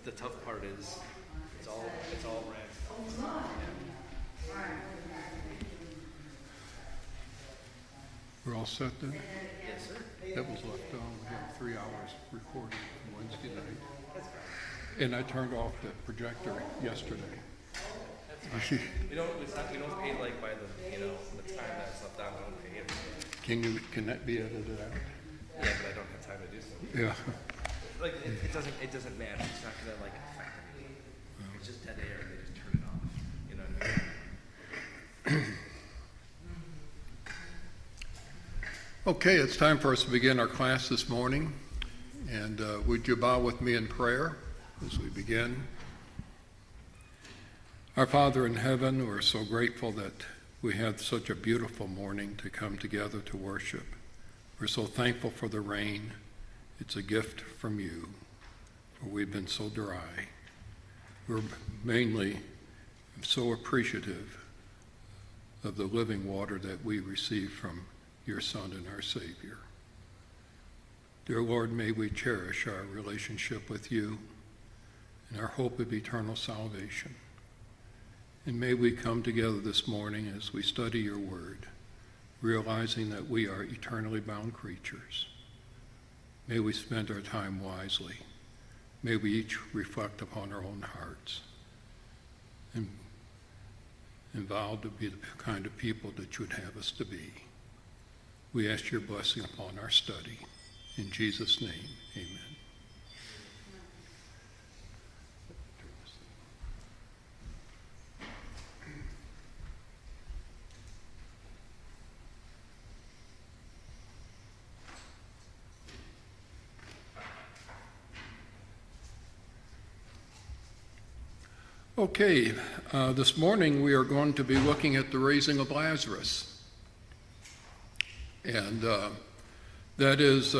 the tough part is it's all random. We're all set then? Yes, sir. That was left on. We had 3 hours recording Wednesday night. And I turned off the projector yesterday. We don't pay like by the time that's left on. We don't pay it. Can that be edited out? Yeah, but I don't have time to do so. Yeah. Like it doesn't matter. It's not gonna like affect anything. It's just dead air. They just turn it off. You know what I mean? Okay, it's time for us to begin our class this morning. And would you bow with me in prayer as we begin? Our Father in heaven, we're so grateful that we had such a beautiful morning to come together to worship. We're so thankful for the rain. It's a gift from you, for we've been so dry. We're mainly so appreciative of the living water that we receive from your Son and our Savior. Dear Lord, may we cherish our relationship with you and our hope of eternal salvation. And may we come together this morning as we study your word, realizing that we are eternally bound creatures. May we spend our time wisely. May we each reflect upon our own hearts and vow to be the kind of people that you would have us to be. We ask your blessing upon our study. In Jesus' name, amen. Okay, this morning we are going to be looking at the raising of Lazarus. And that is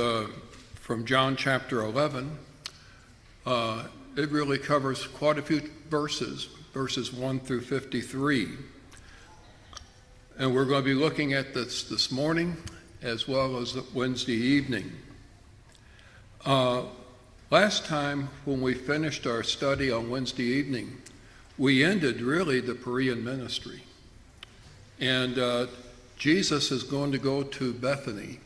from John chapter 11. It really covers quite a few verses 1 through 53. And we're going to be looking at this morning as well as Wednesday evening. Last time when we finished our study on Wednesday evening, we ended really the Perean ministry. And Jesus is going to go to Bethany.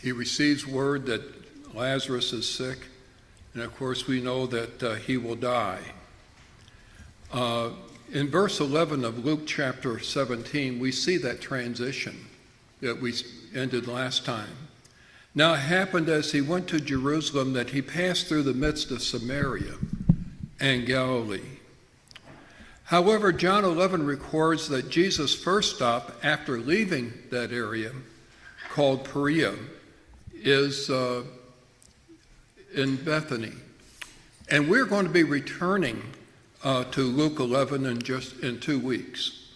He receives word that Lazarus is sick, and of course we know that he will die. In verse 11 of Luke chapter 17, we see that transition that we ended last time. Now it happened as he went to Jerusalem that he passed through the midst of Samaria and Galilee. However, John 11 records that Jesus' first stop after leaving that area, called Perea, is in Bethany. And we're going to be returning to Luke 11 in 2 weeks.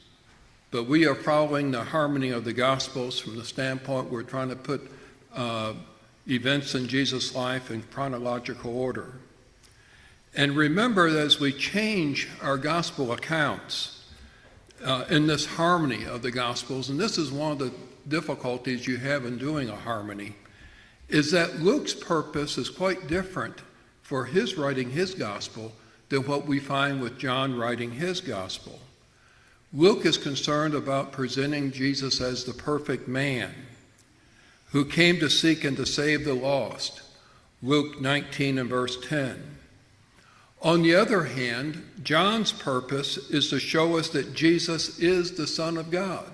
But we are following the harmony of the Gospels from the standpoint we're trying to put events in Jesus' life in chronological order. And remember, as we change our gospel accounts in this harmony of the gospels, and this is one of the difficulties you have in doing a harmony, is that Luke's purpose is quite different for his writing his gospel than what we find with John writing his gospel. Luke is concerned about presenting Jesus as the perfect man who came to seek and to save the lost, Luke 19 and verse 10. On the other hand, John's purpose is to show us that Jesus is the Son of God.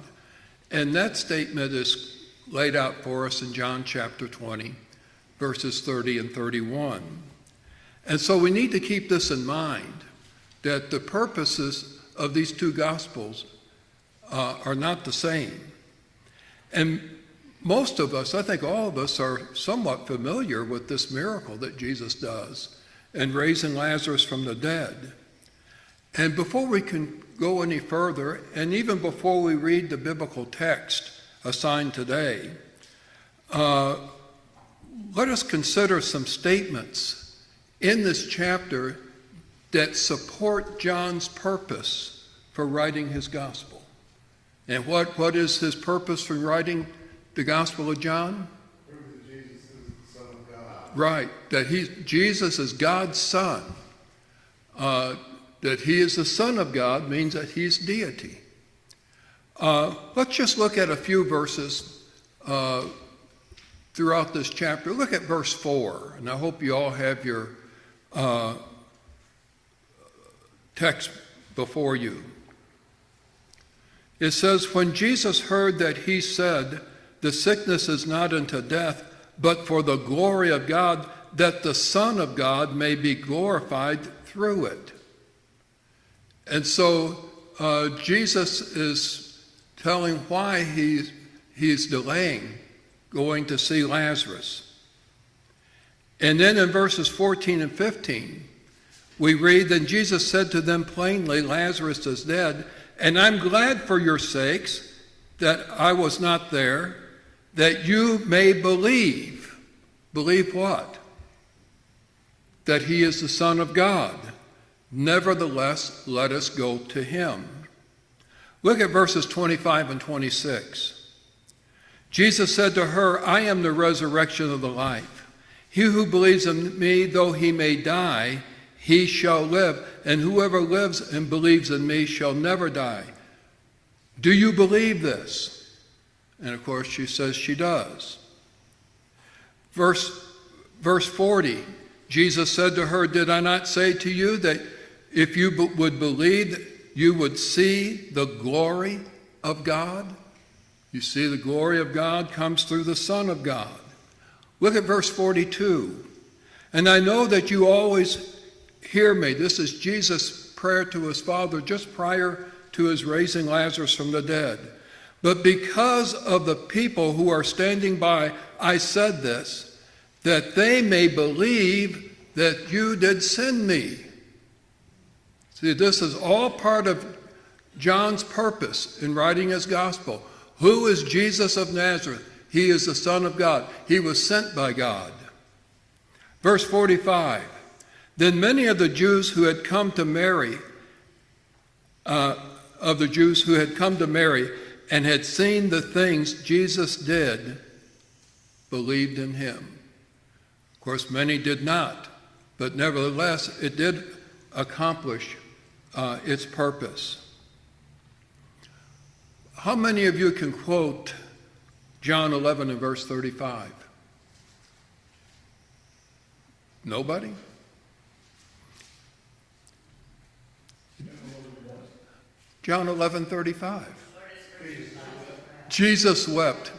And that statement is laid out for us in John chapter 20, verses 30 and 31. And so we need to keep this in mind, that the purposes of these two Gospels are not the same. And most of us, I think all of us, are somewhat familiar with this miracle that Jesus does and raising Lazarus from the dead. And before we can go any further, and even before we read the biblical text assigned today, let us consider some statements in this chapter that support John's purpose for writing his gospel. And what is his purpose for writing the Gospel of John? Prove that Jesus is the Son of God. Right, that Jesus is God's Son. That he is the Son of God means that he's deity. Let's just look at a few verses throughout this chapter. Look at verse 4, and I hope you all have your text before you. It says, when Jesus heard that he said, the sickness is not unto death, but for the glory of God, that the Son of God may be glorified through it. And so Jesus is telling why he's delaying going to see Lazarus. And then in verses 14 and 15, we read, then Jesus said to them plainly, Lazarus is dead, and I'm glad for your sakes that I was not there, that you may believe. Believe what? That he is the Son of God. Nevertheless, let us go to him. Look at verses 25 and 26. Jesus said to her, I am the resurrection of the life. He who believes in me, though he may die, he shall live, and whoever lives and believes in me shall never die. Do you believe this? And of course she says she does. Verse 40, Jesus said to her, did I not say to you that if you would believe, you would see the glory of God? You see, the glory of God comes through the Son of God. Look at verse 42. And I know that you always hear me. This is Jesus' prayer to his Father just prior to his raising Lazarus from the dead. But because of the people who are standing by, I said this, that they may believe that you did send me. See, this is all part of John's purpose in writing his gospel. Who is Jesus of Nazareth? He is the Son of God. He was sent by God. Verse 45, then many of the Jews who had come to Mary, and had seen the things Jesus did, believed in him. Of course, many did not, but nevertheless, it did accomplish its purpose. How many of you can quote John 11 and verse 35? Nobody? John 11:35. Jesus wept,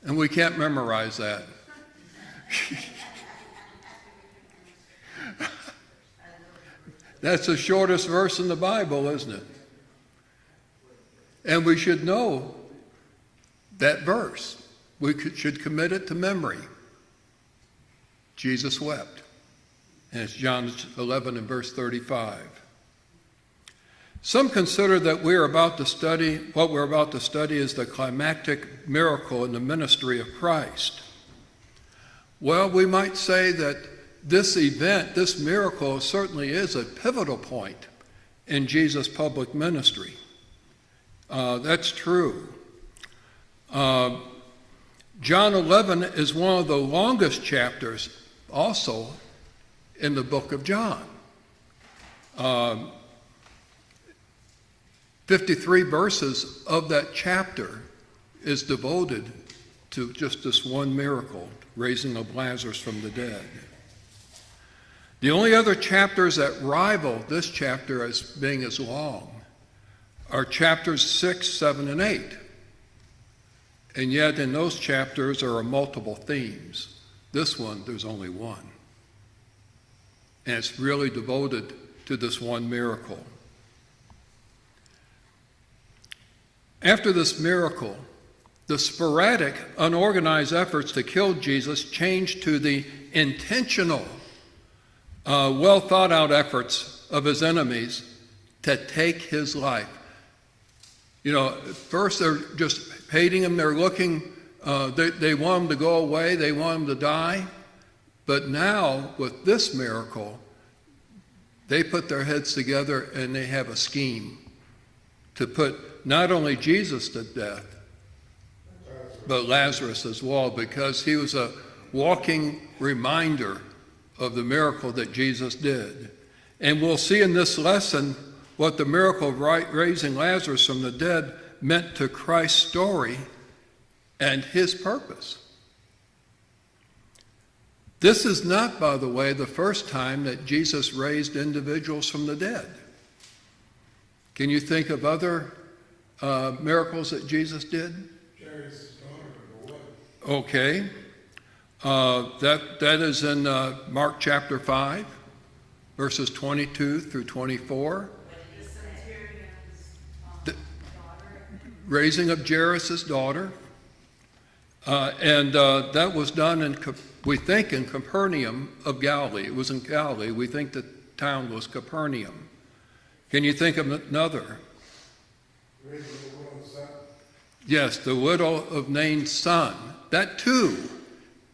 and we can't memorize that. That's the shortest verse in the Bible, isn't it? And we should know that verse. We should commit it to memory. Jesus wept. And it's John 11 and verse 35. Some consider that what we're about to study is the climactic miracle in the ministry of Christ. Well, we might say that this event, this miracle, certainly is a pivotal point in Jesus' public ministry. That's true. John 11 is one of the longest chapters also in the book of John. 53 verses of that chapter is devoted to just this one miracle, raising of Lazarus from the dead. The only other chapters that rival this chapter as being as long are chapters 6, 7, and 8. And yet in those chapters there are multiple themes. This one, there's only one. And it's really devoted to this one miracle. After this miracle, the sporadic, unorganized efforts to kill Jesus changed to the intentional, well-thought-out efforts of his enemies to take his life. You know, first they're just hating him, they're looking, they want him to go away, they want him to die. But now, with this miracle, they put their heads together and they have a scheme to put not only Jesus to death, but Lazarus as well, because he was a walking reminder of the miracle that Jesus did. And we'll see in this lesson what the miracle of raising Lazarus from the dead meant to Christ's story and his purpose. This is not, by the way, the first time that Jesus raised individuals from the dead. Can you think of other miracles that Jesus did? Jairus' daughter of the wood. Okay. That is in Mark chapter 5, verses 22 through 24. The raising of Jairus' daughter. And that was done, we think, in Capernaum of Galilee. It was in Galilee. We think the town was Capernaum. Can you think of another? Raising the widow's son. Yes, the widow of Nain's son. That too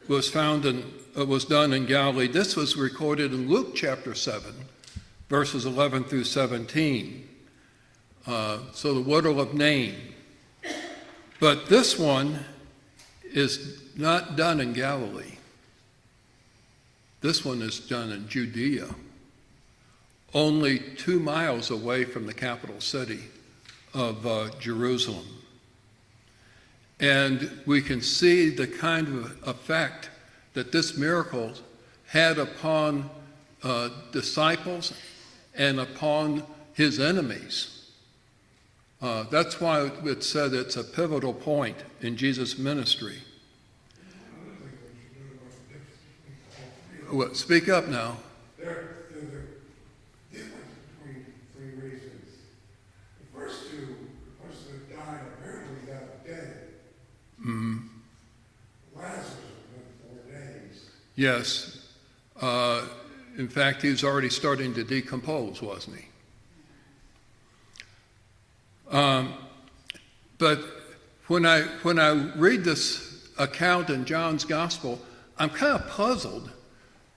was done in Galilee. This was recorded in Luke chapter 7, verses 11 through 17. So the widow of Nain. But this one is not done in Galilee. This one is done in Judea, only 2 miles away from the capital city of Jerusalem. And we can see the kind of effect that this miracle had upon disciples and upon his enemies. That's why it said it's a pivotal point in Jesus' ministry. Well, speak up now. There's a difference between three reasons. The first two, the person that died apparently got dead. Mm-hmm. Lazarus went 4 days. Yes. In fact, he was already starting to decompose, wasn't he? But when I read this account in John's gospel, I'm kind of puzzled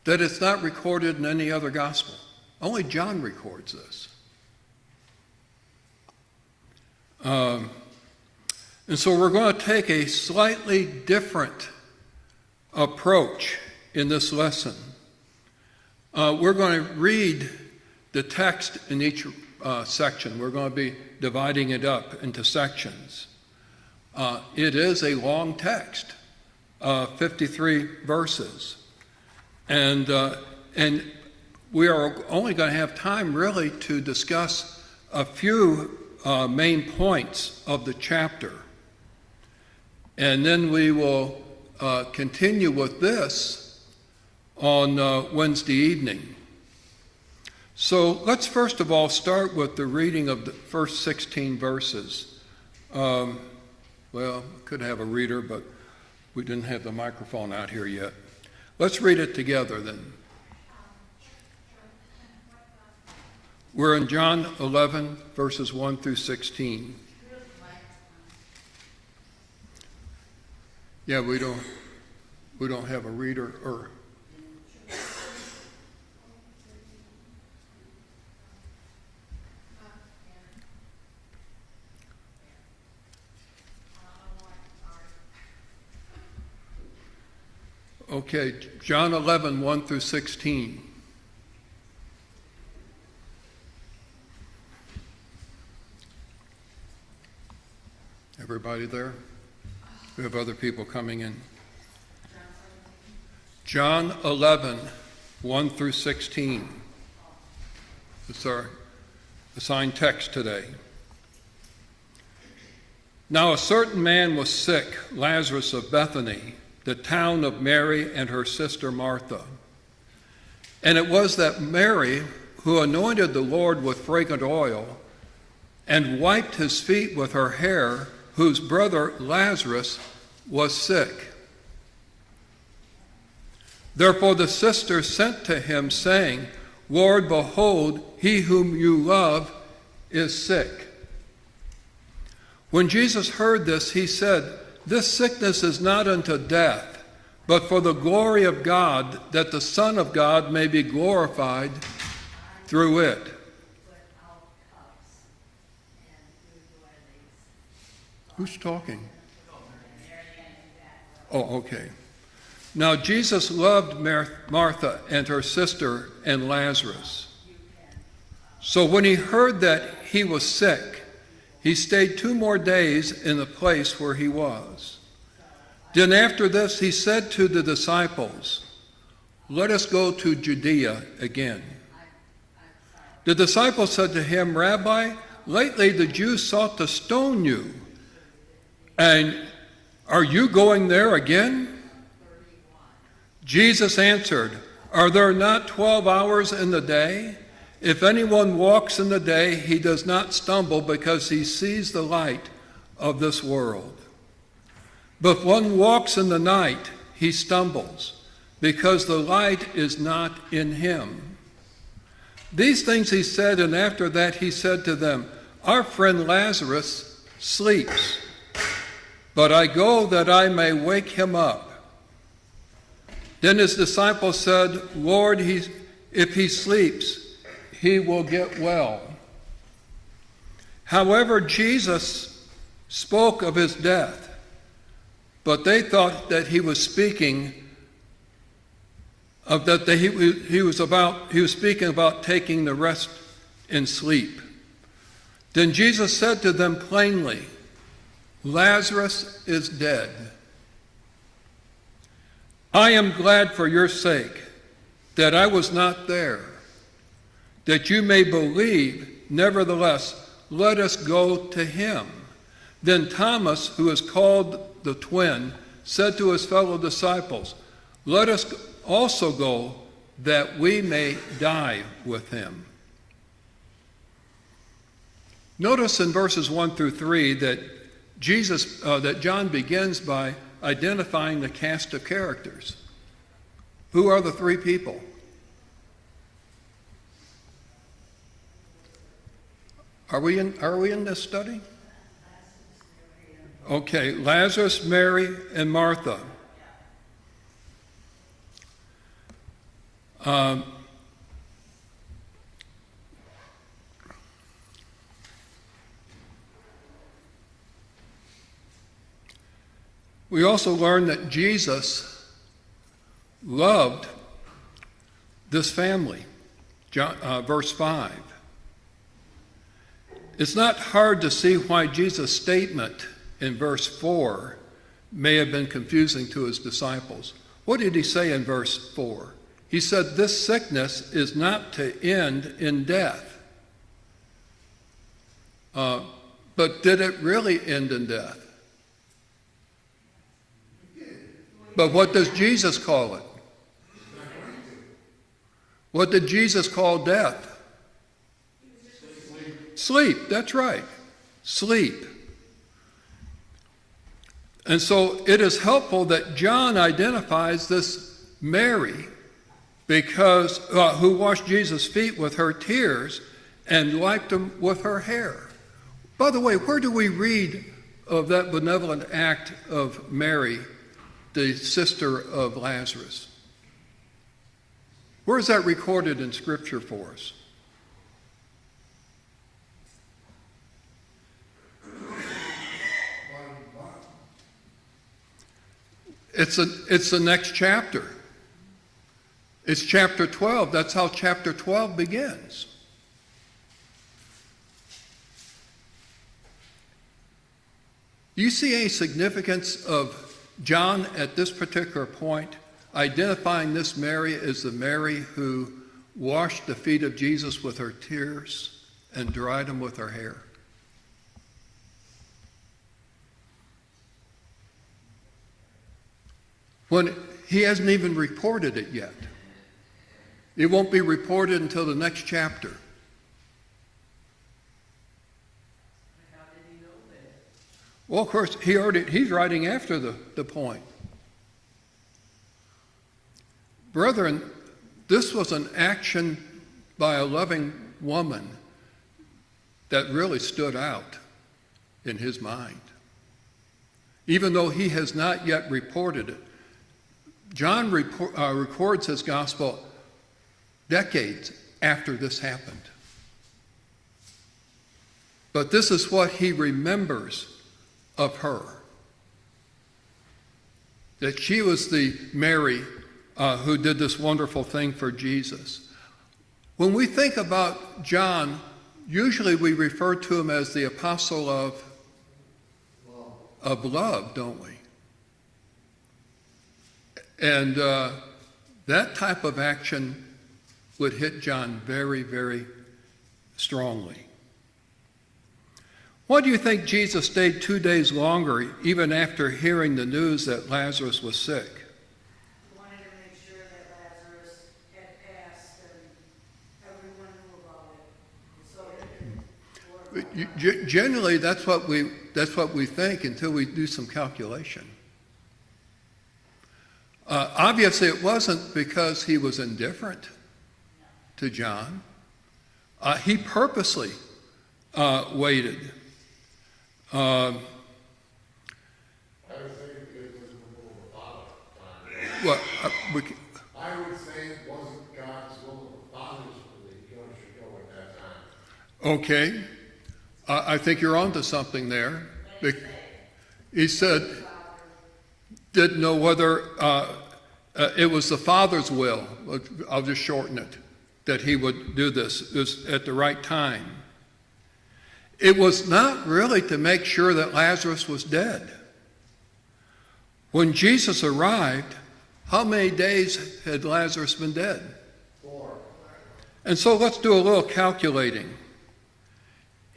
that it's not recorded in any other gospel. Only John records this. And so we're going to take a slightly different approach in this lesson. We're going to read the text in each section. We're going to be dividing it up into sections. It is a long text, 53 verses. And we are only going to have time really to discuss a few main points of the chapter. And then we will continue with this on Wednesday evening. So let's first of all start with the reading of the first 16 verses. Well, we could have a reader, but we didn't have the microphone out here yet. Let's read it together then. We're in John 11, verses 1 through 16. Yeah, we don't have a reader or. Okay, John 11, 1 through 16. Everybody there? We have other people coming in. John 11, 1 through 16. It's our assigned text today. Now a certain man was sick, Lazarus of Bethany, the town of Mary and her sister Martha. And it was that Mary who anointed the Lord with fragrant oil and wiped his feet with her hair, whose brother Lazarus was sick. Therefore the sisters sent to him, saying, Lord, behold, he whom you love is sick. When Jesus heard this, he said, This sickness is not unto death, but for the glory of God, that the Son of God may be glorified through it. Who's talking? Oh, okay. Now Jesus loved Martha and her sister and Lazarus. So when he heard that he was sick, he stayed 2 more days in the place where he was. Then after this he said to the disciples, "Let us go to Judea again." The disciples said to him, "Rabbi, lately the Jews sought to stone you, and are you going there again?" Jesus answered, "Are there not 12 hours in the day? If anyone walks in the day, he does not stumble because he sees the light of this world. But if one walks in the night, he stumbles because the light is not in him." These things he said, and after that he said to them, "Our friend Lazarus sleeps, but I go that I may wake him up." Then his disciples said, "Lord, if he sleeps, he will get well." However, Jesus spoke of his death, but they thought that he was speaking of that he was speaking about taking the rest in sleep. Then Jesus said to them plainly, "Lazarus is dead. I am glad for your sake that I was not there, that you may believe. Nevertheless, let us go to him." Then Thomas, who is called the twin, said to his fellow disciples, "Let us also go that we may die with him." Notice in verses 1 through 3 that John begins by identifying the cast of characters. Who are the 3 people? Are we in this study? Okay, Lazarus, Mary, and Martha. We also learn that Jesus loved this family. Verse 5. It's not hard to see why Jesus' statement in verse 4 may have been confusing to his disciples. What did he say in verse 4? He said, "This sickness is not to end in death." But did it really end in death? But what does Jesus call it? What did Jesus call death? Sleep, that's right. Sleep. And so it is helpful that John identifies this Mary because who washed Jesus' feet with her tears and wiped them with her hair. By the way, where do we read of that benevolent act of Mary, the sister of Lazarus? Where is that recorded in Scripture for us? It's the next chapter. It's chapter 12. That's how chapter 12 begins. Do you see any significance of John at this particular point identifying this Mary as the Mary who washed the feet of Jesus with her tears and dried them with her hair? When he hasn't even reported it yet. It won't be reported until the next chapter. How did he know that? Well, of course, he's writing after the point. Brethren, this was an action by a loving woman that really stood out in his mind. Even though he has not yet reported it. John records his gospel decades after this happened. But this is what he remembers of her. that she was the Mary who did this wonderful thing for Jesus. When we think about John, usually we refer to him as the apostle of love, don't we? And that type of action would hit John very, very strongly. Why do you think Jesus stayed 2 days longer even after hearing the news that Lazarus was sick? He wanted to make sure that Lazarus had passed and everyone knew about it. So it could work. Generally, that's what we think until we do some calculation. Obviously, it wasn't because he was indifferent to John. He purposely waited. I would say it was more of a father time. Well, I would say it wasn't God's will, the Father's will that he should go at that time. okay, I think you're onto something there. He said, didn't know whether it was the Father's will. I'll just shorten it, that he would do this at the right time. It was not really to make sure that Lazarus was dead. When Jesus arrived, how many days had Lazarus been dead? 4. And so let's do a little calculating.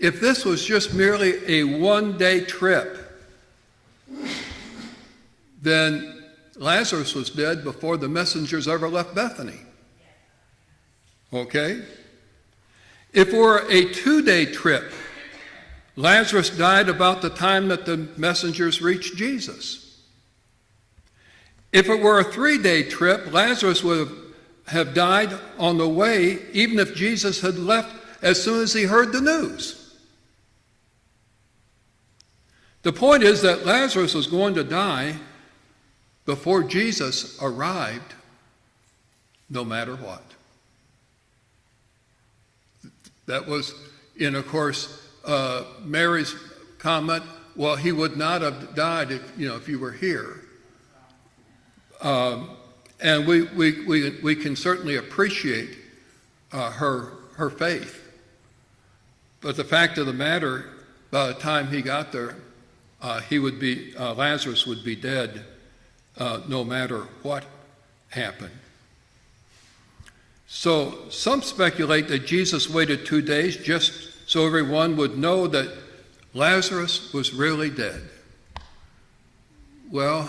If this was just merely a one-day trip, then Lazarus was dead before the messengers ever left Bethany. Okay? If it were a 2-day trip, Lazarus died about the time that the messengers reached Jesus. If it were a 3-day trip, Lazarus would have died on the way, even if Jesus had left as soon as he heard the news. The point is that Lazarus was going to die before Jesus arrived, no matter what. That was, and of course, Mary's comment, well, he would not have died if you were here. And we can certainly appreciate her faith. But the fact of the matter, by the time he got there, Lazarus would be dead no matter what happened. So some speculate that Jesus waited 2 days just so everyone would know that Lazarus was really dead. Well,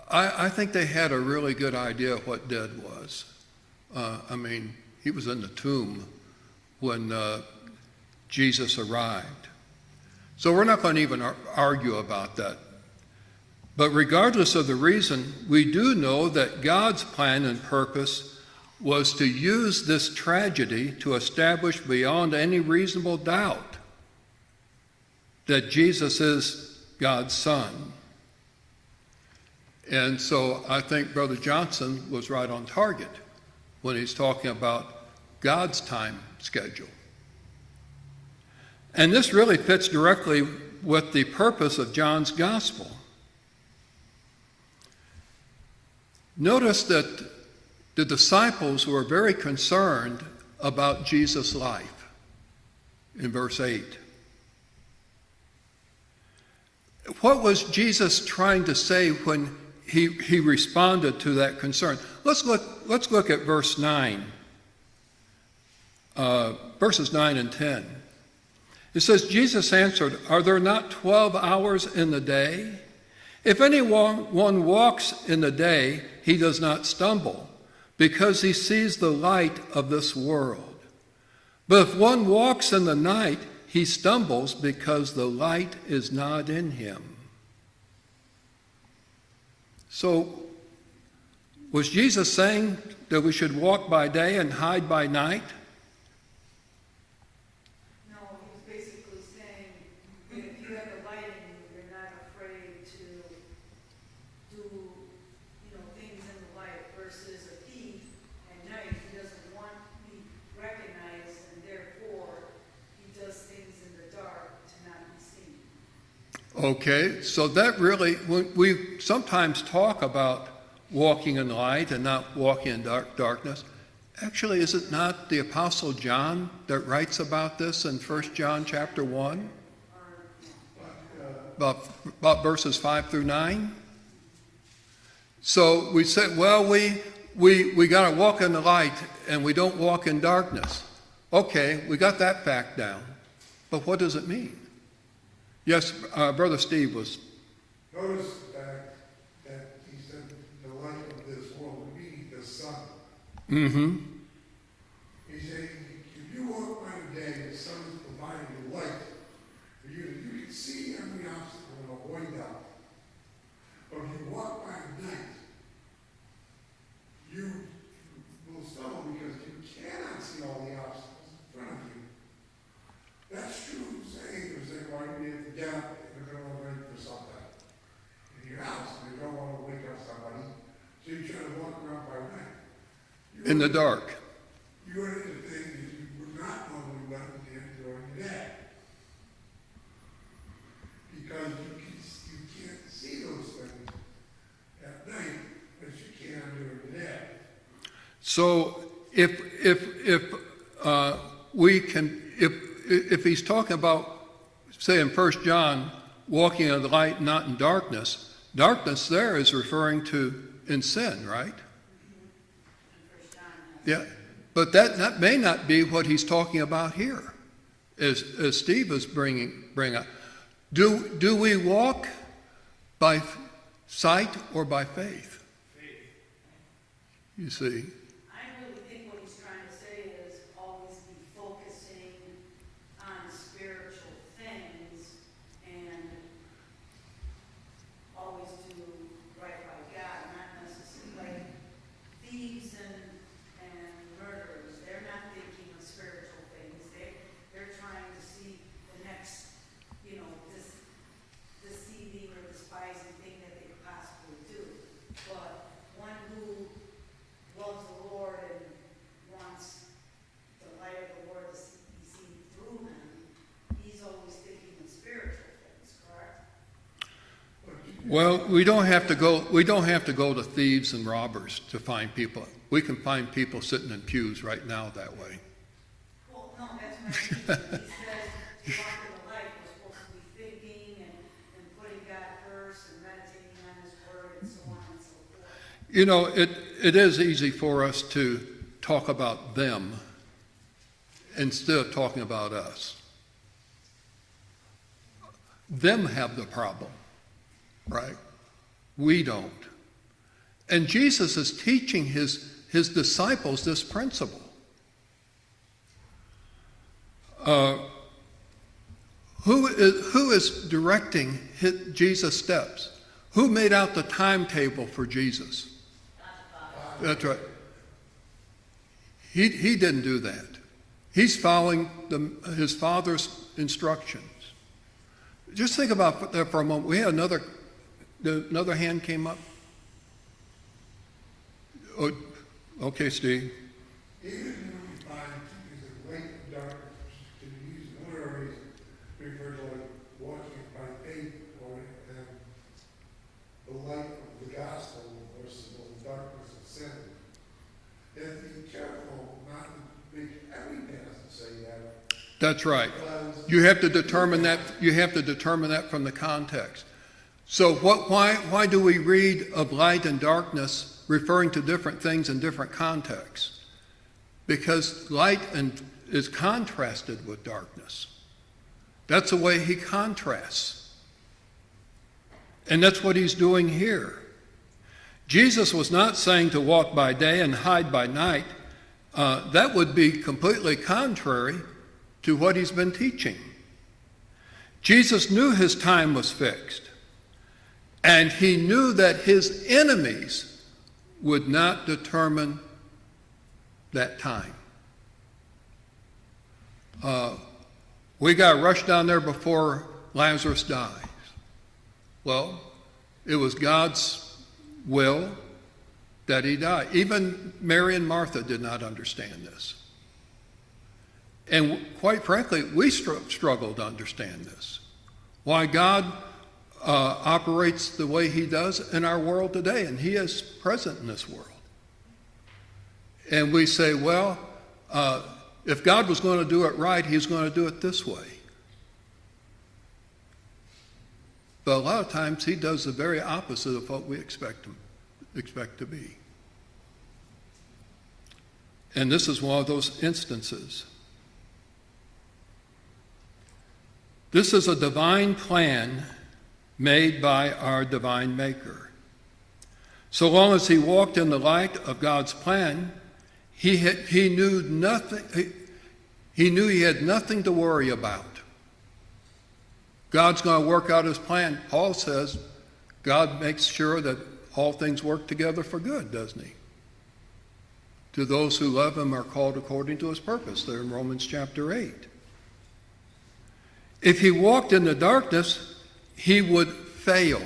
I think they had a really good idea of what dead was. He was in the tomb when Jesus arrived. So we're not going to even argue about that. But regardless of the reason, we do know that God's plan and purpose was to use this tragedy to establish beyond any reasonable doubt that Jesus is God's Son. And so I think Brother Johnson was right on target when he's talking about God's time schedule. And this really fits directly with the purpose of John's gospel. Notice that the disciples were very concerned about Jesus' life in verse 8. What was Jesus trying to say when he responded to that concern? Let's look at verse 9, verses 9 and 10. It says, Jesus answered, "Are there not 12 hours in the day? If anyone walks in the day, he does not stumble, because he sees the light of this world. But if one walks in the night, he stumbles because the light is not in him." So, was Jesus saying that we should walk by day and hide by night? No, he was basically saying, if you have the light in you, you're not afraid to do, things in the light, versus a thief at night who doesn't want to be recognized, and therefore he does things in the dark to not be seen. Okay, so that really, we sometimes talk about walking in light and not walking in darkness. Actually, is it not the Apostle John that writes about this in 1 John chapter 1? About verses 5 through 9? So we said, well, we got to walk in the light and we don't walk in darkness. Okay, we got that fact down. But what does it mean? Yes, Brother Steve was. Notice the fact that he said the light of this world would be the sun. Mm-hmm. He's saying, if you walk by the day, the sun is providing the light for you. You can see every obstacle and avoid them. But if you walk by the night, you will stumble because you cannot see all the obstacles in front of you. That's true saying, you say, well, you need to get up in the middle of the night for something in your house, and you don't want to wake up somebody, so you try to walk around by night. In the dark. You run into things that you would not normally run into during the day. Because you can't see those things at night as you can during the day. So if he's talking about, say in 1 John, walking in the light, not in darkness, darkness there is referring to in sin, right? Yeah, but that may not be what he's talking about here, as Steve is bringing up. Do we walk by sight or by faith? You see. I really think what he's trying to say is always be focusing on spiritual things and always do right by God, not necessarily like thieves and murderers. They're not thinking of spiritual things. They're trying to see the next, deceiving or despising thing that they could possibly do. But one who loves the Lord and wants the light of the Lord to be seen through him, he's always thinking of spiritual things, correct? Well, we don't have to go to thieves and robbers to find people. We can find people sitting in pews right now that way. Well, no, that's what I mean. He says to walk in the light, we're supposed to be thinking and putting God first and meditating on his word and so on and so forth. You know, it is easy for us to talk about them instead of talking about us. Them have the problem, right? We don't. And Jesus is teaching his disciples this principle. Who is directing Jesus' steps? Who made out the timetable for Jesus? That's right. He didn't do that. He's following his Father's instructions. Just think about that for a moment. We had another hand came up. Oh, okay, Steve. Even when we find the light and darkness to be used in other areas, refer to like walking by faith or the light of the gospel versus the darkness of sin. You have to be careful not to make every passage say that. That's right. You have to determine that. You have to determine that from the context. So why do we read of light and darkness referring to different things in different contexts? Because light is contrasted with darkness. That's the way he contrasts. And that's what he's doing here. Jesus was not saying to walk by day and hide by night. That would be completely contrary to what he's been teaching. Jesus knew his time was fixed. And he knew that his enemies would not determine that time. We got rushed down there before Lazarus dies. Well, it was God's will that he die. Even Mary and Martha did not understand this. And quite frankly, we struggle to understand this. Why God operates the way he does in our world today, and he is present in this world. And we say, well, if God was going to do it right, he's going to do it this way. But a lot of times he does the very opposite of what we expect to be. And this is one of those instances. This is a divine plan made by our divine Maker. So long as he walked in the light of God's plan, he knew nothing. He knew he had nothing to worry about. God's going to work out his plan. Paul says God makes sure that all things work together for good, doesn't he? To those who love him are called according to his purpose. There in Romans chapter 8. If he walked in the darkness, he would fail.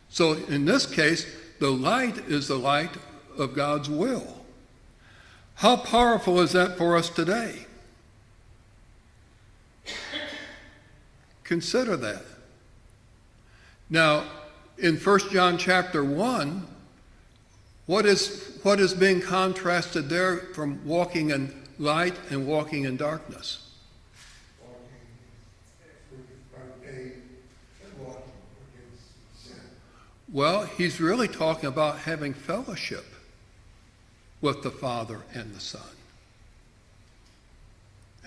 So in this case, the light is the light of God's will. How powerful is that for us today? Consider that. Now, in 1 John chapter 1, what is being contrasted there from walking in light and walking in darkness? Walking by faith and walking against sin. Well, he's really talking about having fellowship with the Father and the Son.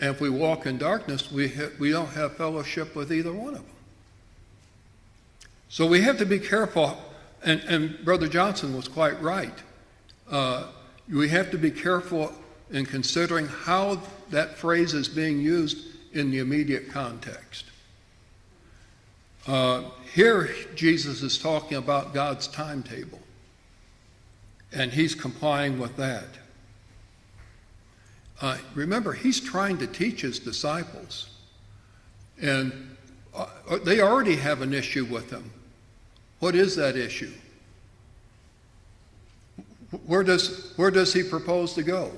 And if we walk in darkness, we don't have fellowship with either one of them. So we have to be careful, and Brother Johnson was quite right. We have to be careful in considering how that phrase is being used in the immediate context. Here, Jesus is talking about God's timetable, and he's complying with that. Remember, he's trying to teach his disciples, and they already have an issue with him. What is that issue? Where does he propose to go?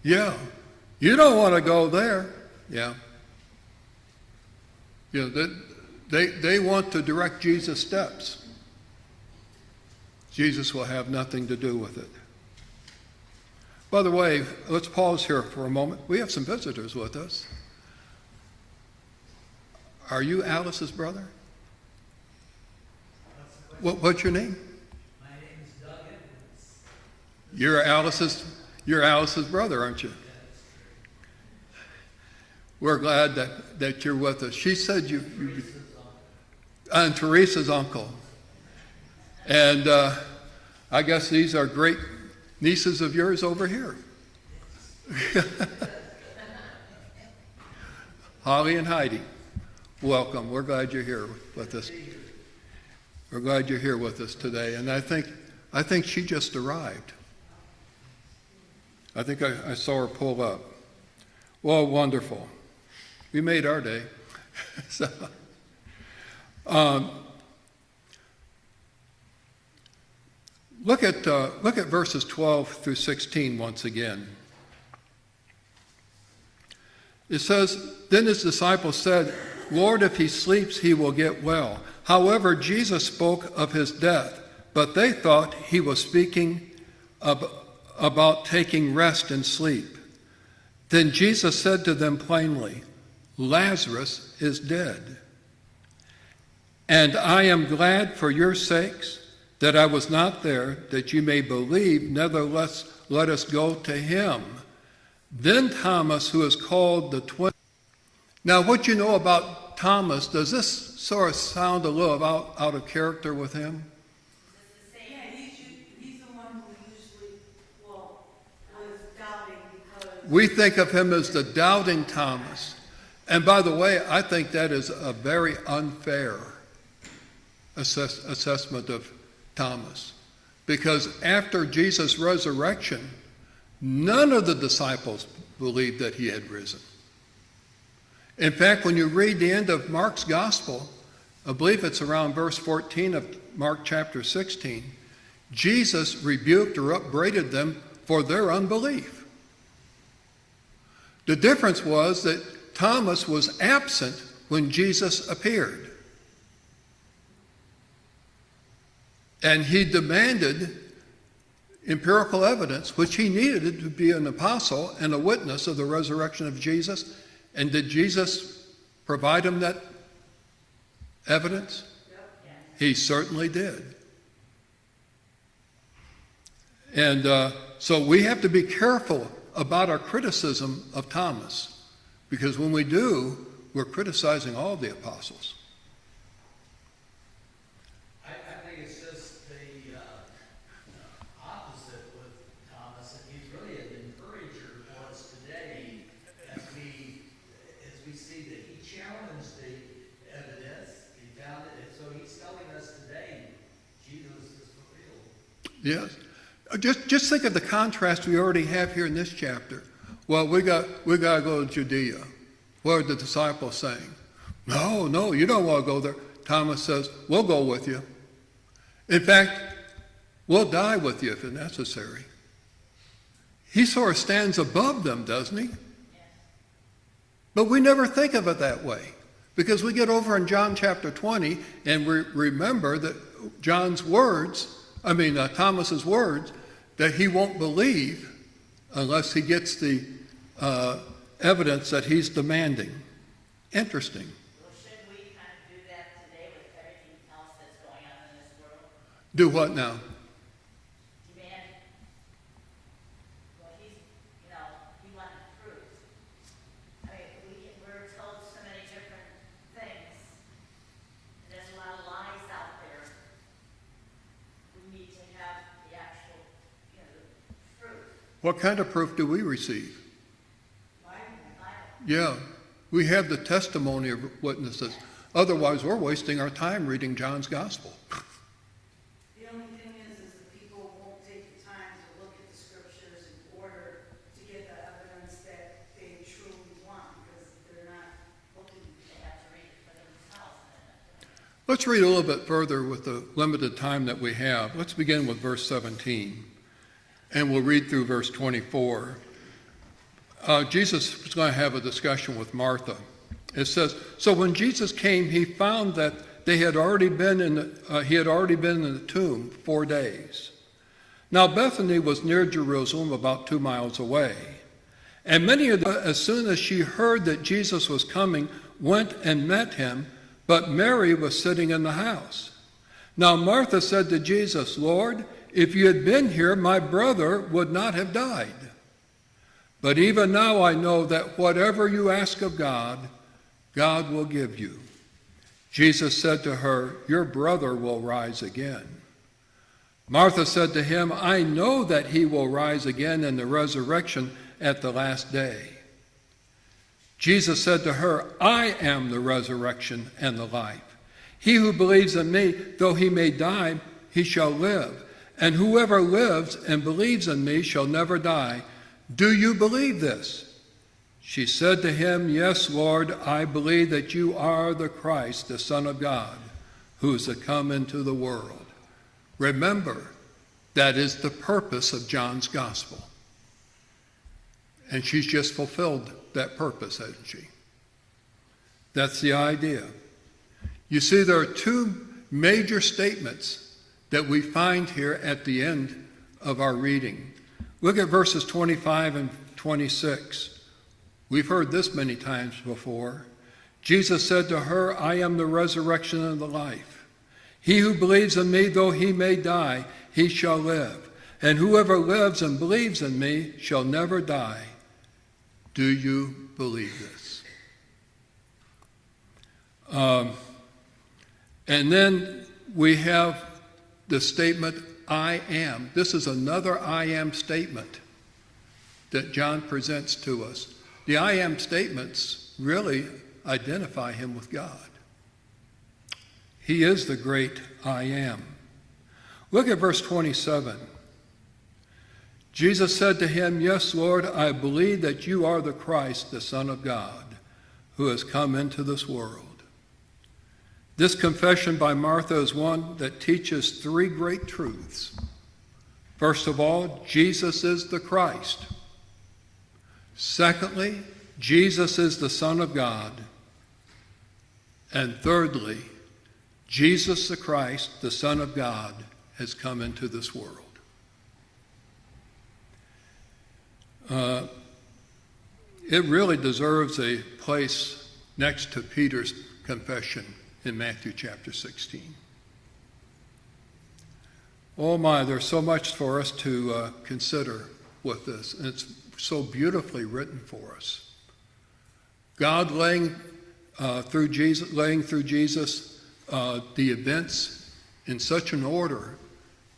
Yeah. You don't want to go there. Yeah. You know, they want to direct Jesus' steps. Jesus will have nothing to do with it. By the way, let's pause here for a moment. We have some visitors with us. Are you Alice's brother? What's your name? My name is Doug Edwards. You're Alice's brother, aren't you? We're glad that you're with us. She said you and Teresa's uncle. And I guess these are great nieces of yours over here. Holly and Heidi, welcome. We're glad you're here with us. We're glad you're here with us today. And I think she just arrived. I think I saw her pull up. Well, wonderful. We made our day. So, look at verses 12 through 16 once again. It says, "Then his disciples said, 'Lord, if he sleeps, he will get well.' However, Jesus spoke of his death, but they thought he was speaking about taking rest and sleep. Then Jesus said to them plainly, 'Lazarus is dead. And I am glad for your sakes that I was not there, that you may believe. Nevertheless, let us go to him.' Then Thomas, who is called the twin." Now, what you know about Thomas, does this sort of sound a little out of character with him? Yeah, he's the one who usually, was doubting because. We think of him as the doubting Thomas. And by the way, I think that is a very unfair assessment of Thomas. Because after Jesus' resurrection, none of the disciples believed that he had risen. In fact, when you read the end of Mark's gospel, I believe it's around verse 14 of Mark chapter 16, Jesus rebuked or upbraided them for their unbelief. The difference was that Thomas was absent when Jesus appeared. And he demanded empirical evidence, which he needed to be an apostle and a witness of the resurrection of Jesus. And did Jesus provide him that evidence? He certainly did. And so we have to be careful about our criticism of Thomas, because when we do, we're criticizing all the apostles. I think it's just the opposite with Thomas, and he's really an encourager for us today as we see that he challenged the evidence, he found it, and so he's telling us today Jesus is fulfilled. Yes. Just think of the contrast we already have here in this chapter. Well, we got to go to Judea. What are the disciples saying? No, you don't want to go there. Thomas says, we'll go with you. In fact, we'll die with you if it's necessary. He sort of stands above them, doesn't he? But we never think of it that way, because we get over in John chapter 20 and we remember that Thomas's words, that he won't believe unless he gets the evidence that he's demanding. Interesting. Well, should we kind of do that today with everything else that's going on in this world? Do what now? Demand, well, he wanted proof. I mean, we're told so many different things. There's a lot of lies out there. We need to have the actual, proof. What kind of proof do we receive? Bible. Yeah, we have the testimony of witnesses. Otherwise, we're wasting our time reading John's gospel. The only thing is that people won't take the time to look at the scriptures in order to get the evidence that they truly want, because they're not looking. They have to read it for themselves. Let's read a little bit further with the limited time that we have. Let's begin with verse 17, and we'll read through verse 24. Jesus was going to have a discussion with Martha. It says, so when Jesus came, he found that he had already been in the tomb 4 days. Now Bethany was near Jerusalem, about 2 miles away. And many of them, as soon as she heard that Jesus was coming, went and met him, but Mary was sitting in the house. Now Martha said to Jesus, Lord, if you had been here, my brother would not have died. But even now I know that whatever you ask of God, God will give you. Jesus said to her, your brother will rise again. Martha said to him, I know that he will rise again in the resurrection at the last day. Jesus said to her, I am the resurrection and the life. He who believes in me, though he may die, he shall live. And whoever lives and believes in me shall never die. Do you believe this? She said to him, yes, Lord, I believe that you are the Christ, the Son of God, who is to come into the world. Remember, that is the purpose of John's gospel. And she's just fulfilled that purpose, hasn't she? That's the idea. You see, there are two major statements that we find here at the end of our reading. Look at verses 25 and 26. We've heard this many times before. Jesus said to her, I am the resurrection and the life. He who believes in me, though he may die, he shall live. And whoever lives and believes in me shall never die. Do you believe this? And then we have the statement, I am. This is another I am statement that John presents to us. The I am statements really identify him with God. He is the great I am. Look at verse 27. Jesus said to him, yes, Lord, I believe that you are the Christ, the Son of God, who has come into this world. This confession by Martha is one that teaches three great truths. First of all, Jesus is the Christ. Secondly, Jesus is the Son of God. And thirdly, Jesus the Christ, the Son of God, has come into this world. It really deserves a place next to Peter's confession in Matthew chapter 16. Oh my, there's so much for us to consider with this, and it's so beautifully written for us. God laying through Jesus the events in such an order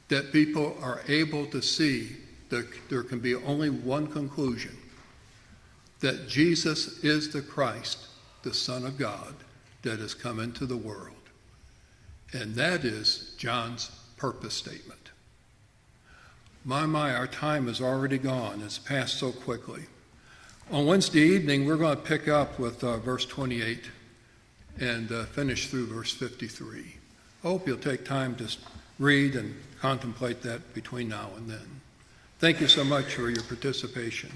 that people are able to see that there can be only one conclusion, that Jesus is the Christ, the Son of God, that has come into the world. And that is John's purpose statement. My, our time is already gone. It's passed so quickly. On Wednesday evening, we're going to pick up with verse 28 and finish through verse 53. I hope you'll take time to read and contemplate that between now and then. Thank you so much for your participation.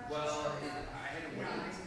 Well, I had to wait